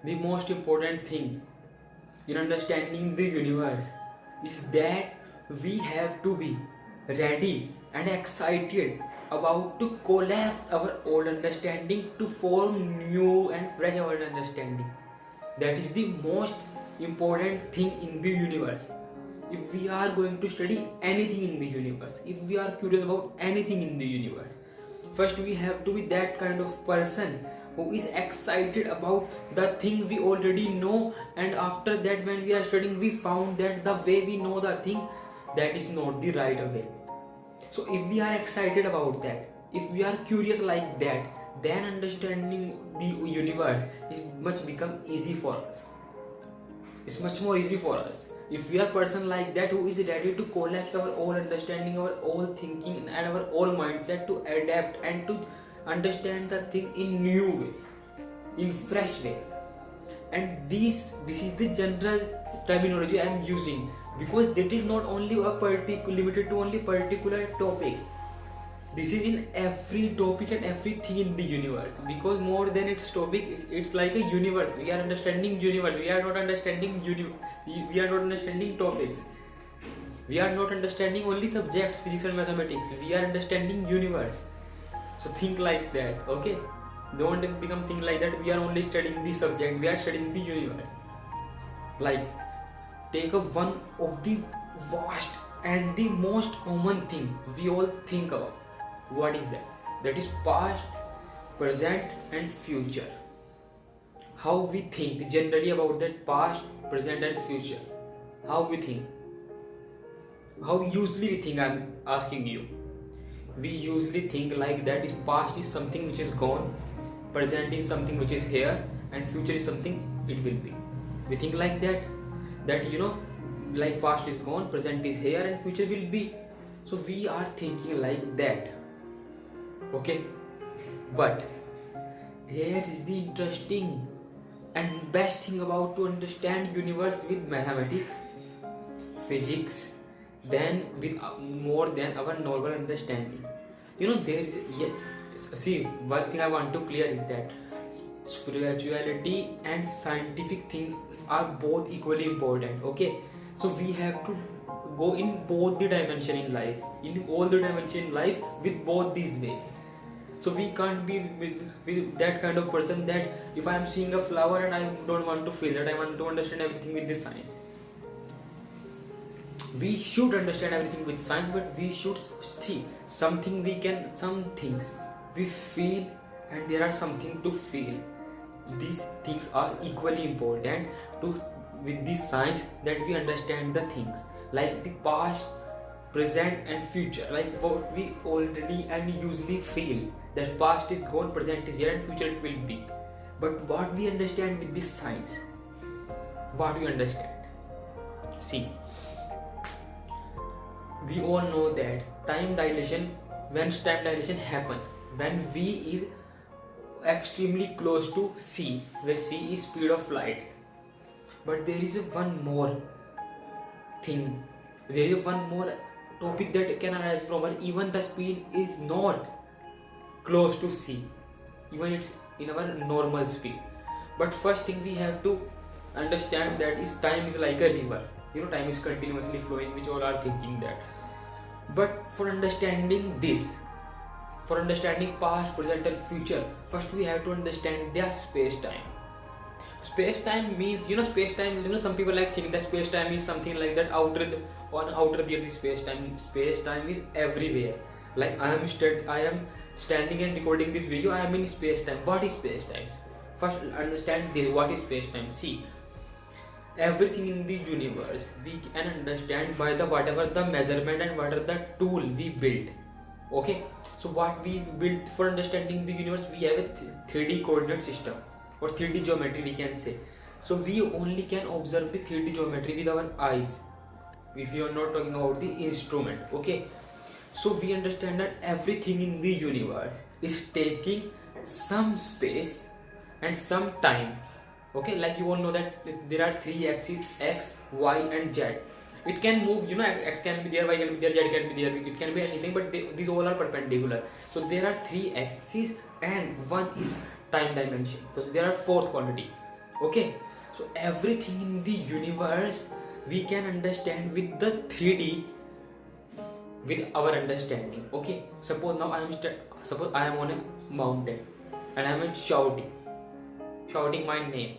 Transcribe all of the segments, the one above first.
the most important thing in understanding the universe is that we have to be ready and excited about to collapse our old understanding to form new and fresh our understanding. That is the most important thing in the universe. If we are going to study anything in the universe, if we are curious about anything in the universe, first we have to be that kind of person who is excited about the thing we already know, and after that when we are studying we found that the way we know the thing, that is not the right way. So if we are excited about that, if we are curious like that, then understanding the universe is much become easy for us. It's much more easy for us. If we are person like that who is ready to collect our own understanding, our own thinking and our own mindset to adapt and to understand the thing in new way, in fresh way. And this is the general terminology I am using, because that is not only a particular limited to only particular topic. This is in every topic and everything in the universe, because more than its topic, it's like a universe. We are understanding universe. We are not understanding we are not understanding topics. We are not understanding only subjects, physics and mathematics. We are understanding universe. So think like that, okay? Don't become think like that we are only studying the subject. We are studying the universe. Like, take up one of the vast and the most common thing we all think about. What is that? That is past, present and future. How we think generally about that past, present and future. How we think. How usually we think, I'm asking you. We usually think like that is past is something which is gone, present is something which is here, and future is something it will be. We think like that like past is gone, present is here and future will be. So we are thinking like that, okay? But here is the interesting and best thing about to understand universe with mathematics, physics, then with more than our normal understanding. There is, yes, see, one thing I want to clear is that spirituality and scientific thing are both equally important, okay? So we have to go in both the dimension in life, in all the dimension in life with both these ways. So we can't be with that kind of person that if I am seeing a flower and I don't want to feel that, I want to understand everything with the science. We should understand everything with science, but we should see some things we feel, and there are something to feel. These things are equally important to with this science, that we understand the things like the past, present and future, like what we already and usually feel, that past is gone, present is here and future it will be. But what we understand with this science, what we understand, see, we all know that time dilation, when time dilation happen, when v is extremely close to c, where c is speed of light. But there is one more thing, there is one more topic that can arise from where even the speed is not close to c, even it's in our normal speed. But first thing we have to understand that is time is like a river. Time is continuously flowing, which all are thinking that. But for understanding this, for understanding past, present and future, first we have to understand their space-time. Space-time means, space-time, some people like think that space-time is something like that outer the space-time. Space-time is everywhere. Like I am standing and recording this video, I am in space-time. What is space-time? First understand this, what is space-time. See, everything in the universe we can understand by the whatever the measurement and whatever the tool we build, okay? So what we build for understanding the universe, we have a 3D coordinate system or 3D geometry we can say. So we only can observe the 3D geometry with our eyes, if you are not talking about the instrument, okay? So we understand that everything in the universe is taking some space and some time, okay? Like you all know that there are three axes, x, y and z. It can move, x can be there, y can be there, z can be there, it can be anything, but these all are perpendicular. So there are three axes and one is time dimension. So there are fourth quantity. Okay, so everything in the universe we can understand with the 3D, with our understanding. Okay, suppose now suppose I am on a mountain and I am shouting my name,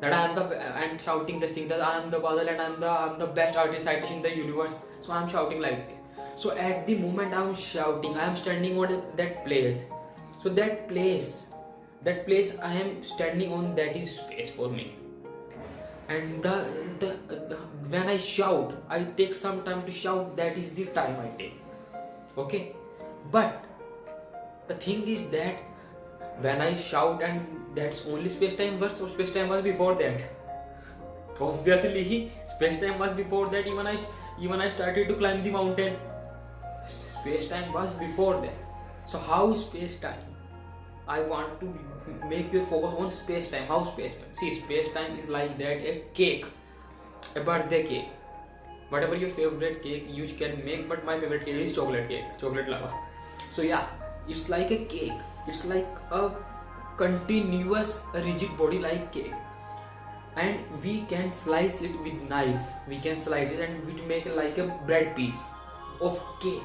that I am the, and shouting this thing that I am the Badal and I'm the best artist I teach in the universe. So I am shouting like this. So at the moment I am shouting, I am standing on that place. So that place I am standing on, that is space for me. And the when I shout, I take some time to shout. That is the time I take. Okay, but the thing is that when I shout, and that's only space-time works, or space-time was before that. Obviously, space-time was before that. Even I started to climb the mountain. Space-time was before that. So how space-time? I want to make you focus on space-time. How space-time? See, space-time is like that: a cake, a birthday cake. Whatever your favorite cake you can make, but my favorite cake is chocolate cake, chocolate lava. So yeah, it's like a cake. It's like a continuous rigid body like cake, and we can slice it with knife. We can slice it and we make like a bread piece of cake.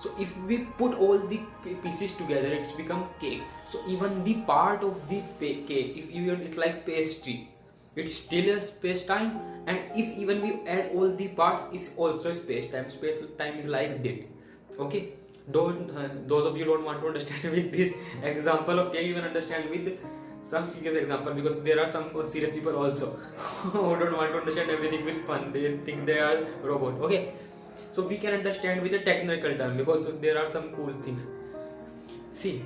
So if we put all the pieces together, it's become cake. So even the part of the cake, if you want it like pastry, it's still a space-time. And if even we add all the parts, it's also space-time. Space-time is like that. Okay, those of you don't want to understand with this example of cake, you can understand with some serious example, because there are some serious people also who don't want to understand everything with fun. They think they are robot. Okay, so we can understand with a technical term, because there are some cool things. See,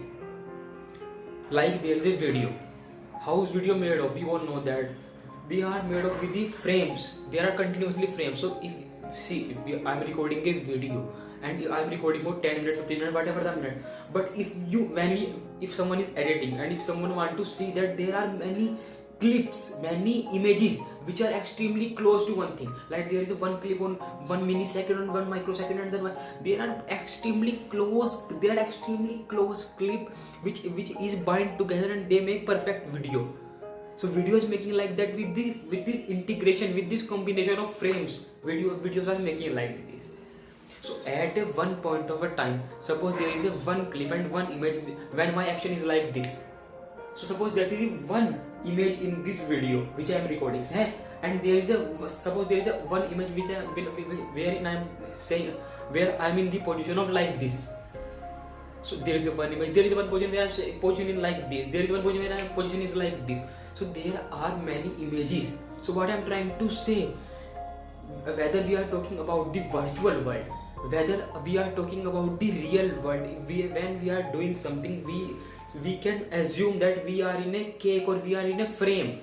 like there is a video. How is video made of? We all know that they are made of with the frames. There are continuously frames. So I'm recording a video and I'm recording for 10 minutes, 15 minutes, whatever the minute. But if someone is editing, and if someone want to see that there are many clips, many images which are extremely close to one thing, like there is a one clip on 1 millisecond and 1 microsecond, and then they are extremely close clip which is bind together, and they make perfect video. So video is making like that with this integration, with this combination of frames. Videos are making like this. So at a one point of a time, suppose there is a one clip and one image when my action is like this. So suppose there is one image in this video which I am recording, and suppose there is a one image where I am in the position of like this. So there is a one image, there is one position where I am positioning like this, there is one position where I am positioning like this. So there are many images. So what I am trying to say, whether we are talking about the virtual world, whether we are talking about the real world, when we are doing something, we can assume that we are in a cake or we are in a frame.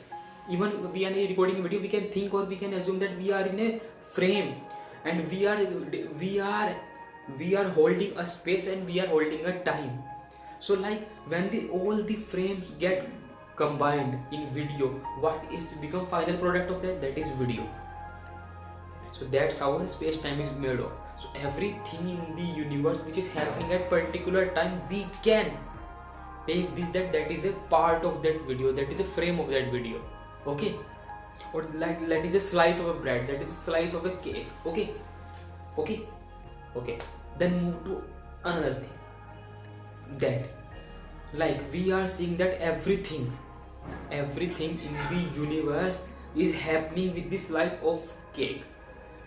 Even we are recording a video, we can think or we can assume that we are in a frame, and we are holding a space and we are holding a time. So like when all the frames get combined in video, what is become final product of that? That is video. So that's how space-time is made of. So everything in the universe which is happening at particular time, we can take that is a part of that video, that is a frame of that video. Okay, or that is a slice of a bread, that is a slice of a cake. Okay, then move to another thing, that like we are seeing that everything in the universe is happening with this slice of cake.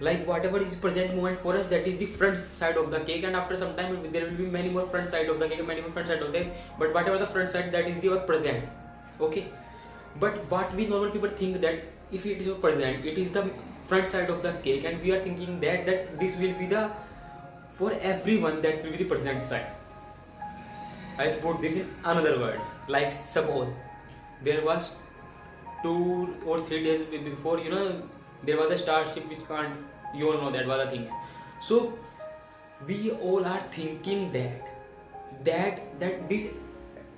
Like whatever is present moment for us, that is the front side of the cake, and after some time there will be many more front side of the cake, many more front side of the cake, but whatever the front side, that is the present. Okay, but what we normal people think, that if it is present, it is the front side of the cake, and we are thinking that this will be the, for everyone, that will be the present side. I put this in another words, like suppose there was 2 or 3 days before, there was a starship which can't, you all know that was a thing. So we all are thinking that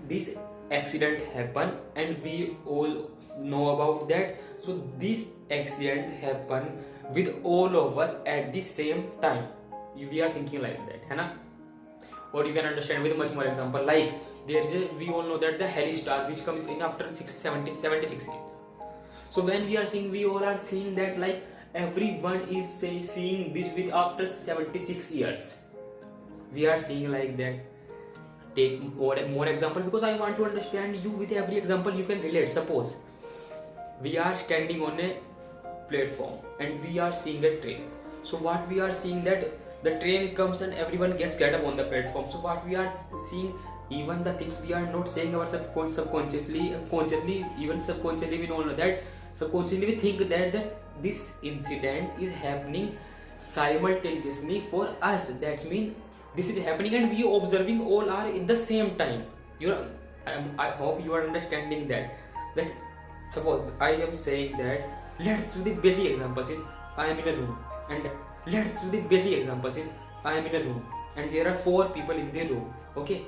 this accident happened, and we all know about that. So this accident happened with all of us at the same time. We are thinking like that, है ना? Or you can understand with much more example, like we all know that the Halley star which comes in after 76 years. So when we are seeing, we all are seeing that like everyone is seeing this with after 76 years. We are seeing like that. Take more example, because I want to understand you. With every example you can relate. Suppose we are standing on a platform and we are seeing a train. So what we are seeing, that the train comes and everyone get up on the platform. So what we are seeing, even the things we are not saying our subconsciously, even subconsciously we don't know that. Subconsciously we think that this incident is happening simultaneously for us. That means this is happening and we observing all are in the same time. I hope you are understanding that. That suppose I am saying that, let's do the basic examples. I am in a room, and let's do the basic examples. I am in a room and there are 4 people in the room. Okay,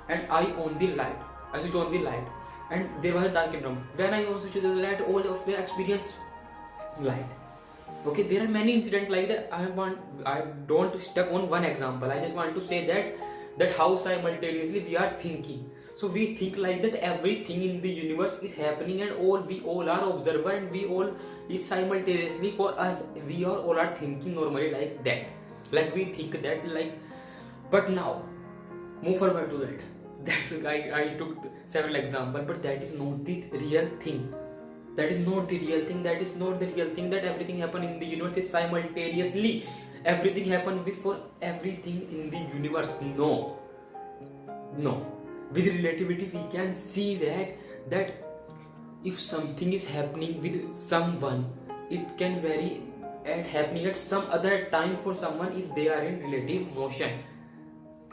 and I on the light. I switch on the light, and there was a dark room. When I also switch the light, all of them experience light. Okay, there are many incidents like that. I don't stuck on one example. I just want to say that how simultaneously we are thinking. So we think like that everything in the universe is happening and we all are observer, and we all is simultaneously for us. We all are thinking normally like that. Like we think that like, but now move forward to that. That's I took several examples, but that is not the real thing. That is not the real thing. That is not the real thing. That everything happen in the universe is simultaneously. Everything happen for everything in the universe. No. With relativity, we can see that if something is happening with someone, it can vary at happening at some other time for someone if they are in relative motion.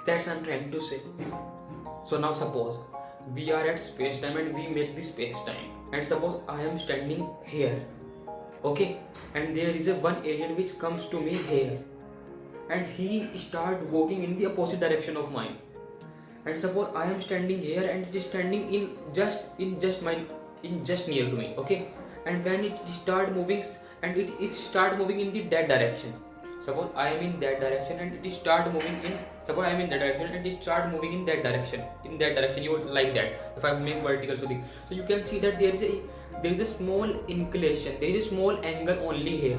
That's what I'm trying to say. So now suppose we are at space time and we make the space time. And suppose I am standing here, okay, and there is a one alien which comes to me here, and he start walking in the opposite direction of mine. And suppose I am standing here and it is standing in just near to me, okay, and when it start moving and it start moving in that direction. Suppose I am in that direction and it start moving in. Suppose I am in that direction and it start moving in that direction. In that direction, you would like that. If I make vertical, so you can see that there is a small inclination. There is a small angle only here.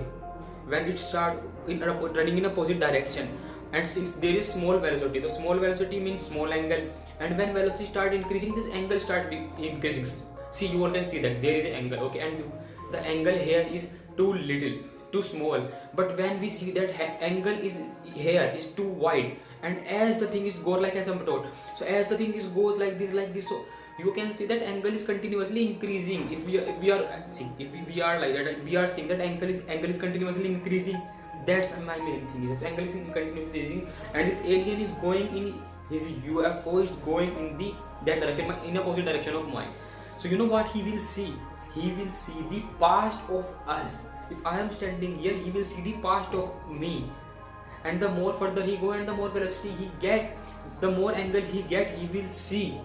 When it start running in opposite direction, and since there is small velocity, the small velocity means small angle. And when velocity start increasing, this angle start increasing. See, you all can see that there is an angle, okay, and the angle here is too little, too small. But when we see that angle is here is too wide, and as the thing is go like asymptote, so as the thing is goes like this, so you can see that angle is continuously increasing. If we are like that, we are seeing that angle is continuously increasing. That's my main thing. So angle is continuously increasing, and this alien is going in, his UFO is going in that direction, in opposite direction of mine. So you know what he will see? He will see the past of us. If I am standing here, he will see the past of me. And the more further he go and the more velocity he get, the more angle he get, he will see.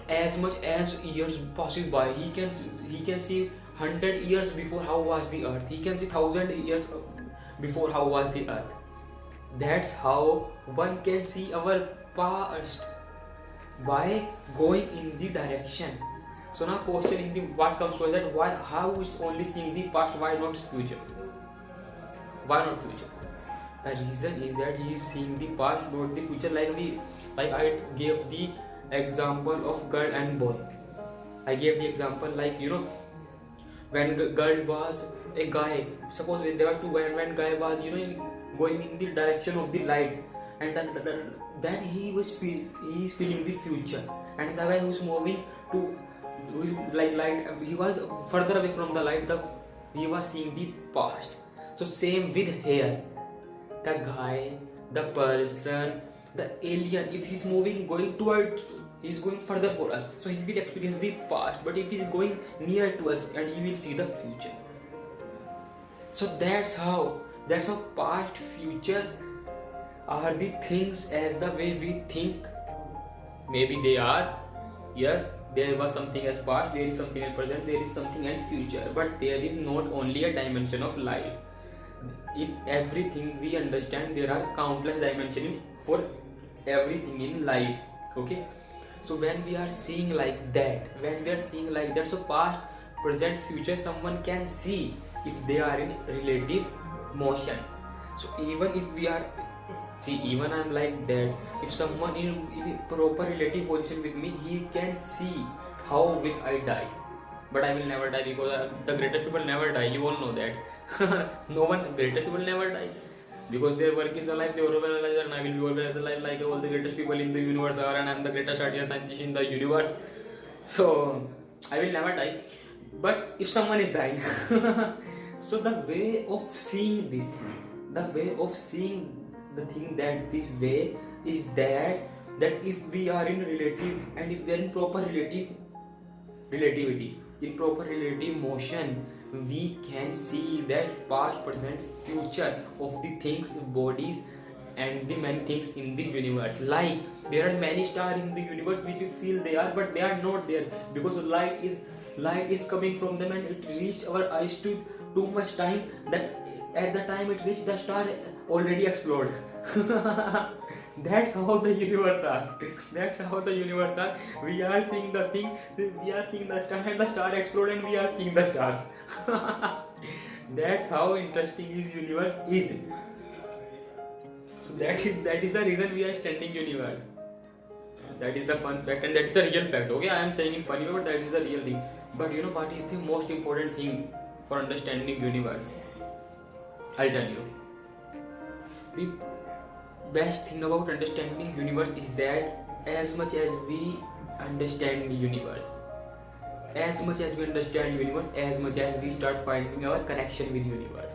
As much as years passes by, he can see 100 years before how was the earth. He can see 1,000 years before how was the earth. That's how one can see our past, by going in the direction. So now question what comes to us, that how is only seeing the past, why not future? Why not future? The reason is that he is seeing the past, not the future. Like I gave the example of girl and boy. I gave the example like, when girl was a guy, suppose there were 2 guys, and when guy was going in the direction of the light, and then he is feeling the future, and the guy who is moving to light, he was further away from the light, he was seeing the past. So same with here, the guy, the person, the alien, if he's moving going towards, he's going further for us, so he will experience the past. But if he's going near to us, and he will see the future. So that's how past, future are the things as the way we think. Maybe they are, yes, there was something as past, there is something as present, there is something as future, but there is not only a dimension of life. In everything we understand, there are countless dimensions for everything in life, okay. So when we are seeing like that, so present, future, someone can see if they are in relative motion. So even if we are, see, even I'm like that, if someone in proper relative position with me, he can see how will I die. But I will never die, because the greatest people never die. You all know that. No one, greatest people never die, because their work is alive, they are always alive, and I will be always alive like all the greatest people in the universe are, and I am the greatest scientist in the universe. So I will never die. But if someone is dying, so the way of seeing these things, the way of seeing the thing that this way is that if we are in relative, and if we are in proper relativity, in proper relative motion, we can see that past, present, future of the things, bodies, and the many things in the universe. Like there are many stars in the universe which we feel they are, but they are not there, because light is coming from them, and it reached our eyes too much time, that at the time it reached, the star already exploded. That's how the universe are. That's how the universe are. We are seeing the things, we are seeing the star, and the star explode, and we are seeing the stars. That's how interesting this universe is. So that is the reason we are standing universe. That is the fun fact, and that is the real fact. Okay, I am saying it funny, but that is the real thing. But you know what is the most important thing for understanding universe? I'll tell you. The best thing about understanding universe is that as much as we understand the universe, as much as we understand universe, as much as we start finding our connection with universe,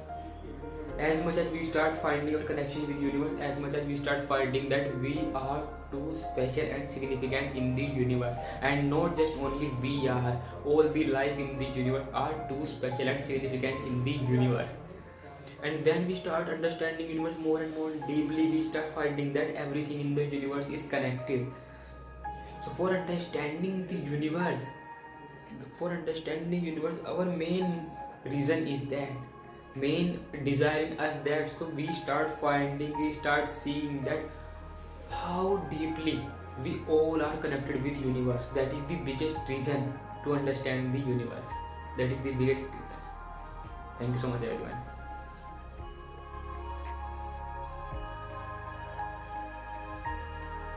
as much as we start finding our connection with universe, as much as we start finding that we are too special and significant in the universe, and not just only we are, all the life in the universe are too special and significant in the universe. And when we start understanding universe more and more deeply, we start finding that everything in the universe is connected. So for understanding the universe, our main reason is that, main desire in us, that so we start seeing that how deeply we all are connected with universe. That is the biggest reason to understand the universe. That is the biggest reason. Thank you so much, everyone.